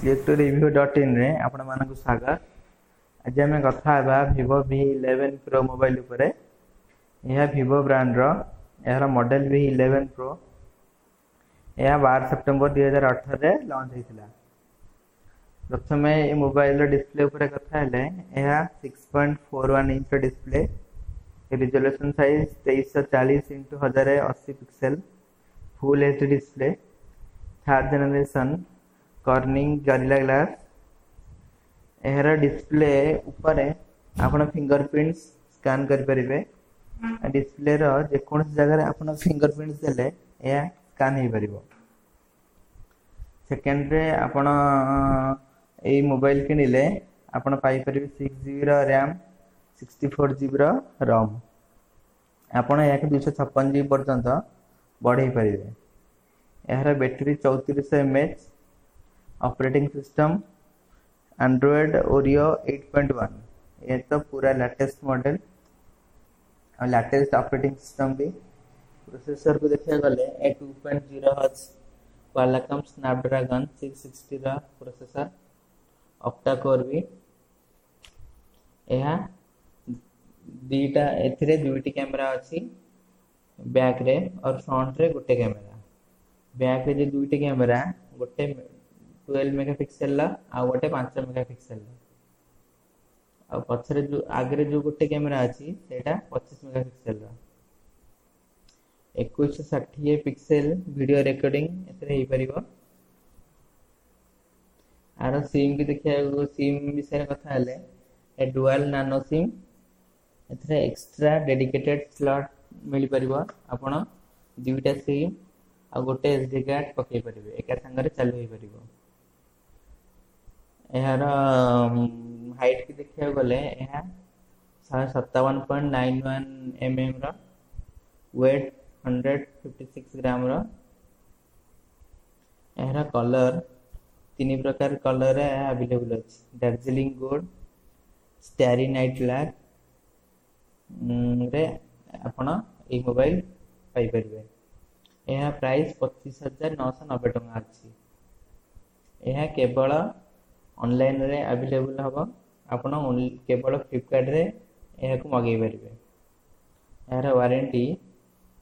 click2review.in रे आपण मानक स्वागत। आज आम कथा Vivo V11 Pro मोबाइल उपरे। यह Vivo ब्रांड रो यार मॉडल V11 Pro यह 12 सितंबर 2018 रे लॉन्च होइतिला। प्रथम ए मोबाइल रो डिस्प्ले उपरे कथा हेले यह 6.41 inch display, resolution size 2340 x 1080 pixel, full HD display, third generation Corning Gorilla glass. एहर डिस्प्ले ऊपर आपण फिंगरप्रिंट्स स्कैन कर परिबे। डिस्प्ले रो जेकोन जगह आपण फिंगरप्रिंट्स देले या स्कैन हो परिबो। सेकंड रे आपण ए मोबाइल किनिले आपण पाई परिबे 6GB रो रैम, 64GB रो रोम। आपण या 256GB पर्यंत बढ़ाई परिबे। एहर battery 3400 mAh, operating system Android Oreo 8.1। ये तो पूरा लेटेस्ट मॉडल और लेटेस्ट ऑपरेटिंग सिस्टम भी। प्रोसेसर को देखिए गले 2.0 हर्ट्ज क्वालकॉम स्नैपड्रैगन 660 रा प्रोसेसर, ऑक्टा कोर भी। यह दीटा एथिरे दुईटी कैमरा अछि बैक रे और फ्रंट रे गोटे कैमरा। बैक रे जे दुईटी कैमरा गोटे 12 मेगापिक्सेल ला आ गोटे 5 मेगापिक्सेल ला, आ पछरे जो आगरे जो गोटे कैमरा अछि सेटा 25 मेगापिक्सेल ला। 2160 पिक्सेल वीडियो रिकॉर्डिंग एतरे हे परिबो। आरो सिम की देखिया सिम विषय कथा हले ए डुअल नानो सिम। एतरे एक्स्ट्रा डेडिकेटेड स्लॉट मिल परिबो। आपण दुईटा सिम आ गोटे एसडी कार्ड पके परिबे, एका संगरे चालू हे परिबो। यार हाइट की देखिया गले यह 57.91 mm रो, वेट 156 ग्राम रो। यार कलर तीन प्रकार कलर अवेलेबल अछि, Darjeeling gold, starry night black रे आपण ए मोबाइल पाई परिबे। यह प्राइस 25,990 टका अछि। यह केवल ऑनलाइन रे अवेलेबल हबो। आपण केवल फ्लिपकार्ट रे यह को मगै परिबे। यार वारंटी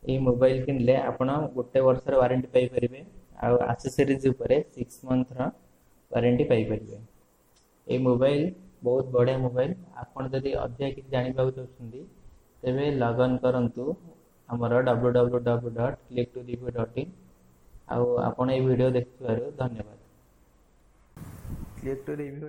ए मोबाइल किनले आपण गोटे वर्ष रो वारंटी पाई परिबे आ एक्सेसरीज ऊपर 6 मंथ रो वारंटी पाई परिबे। ए मोबाइल बहुत बढ़िया मोबाइल। आपण जदी अधिक कि जानि पाउ छथि तबे लॉग इन करंतु हमर www.click2review.in। आ आपण ए वीडियो देखिबारो धन्यवाद। click2review.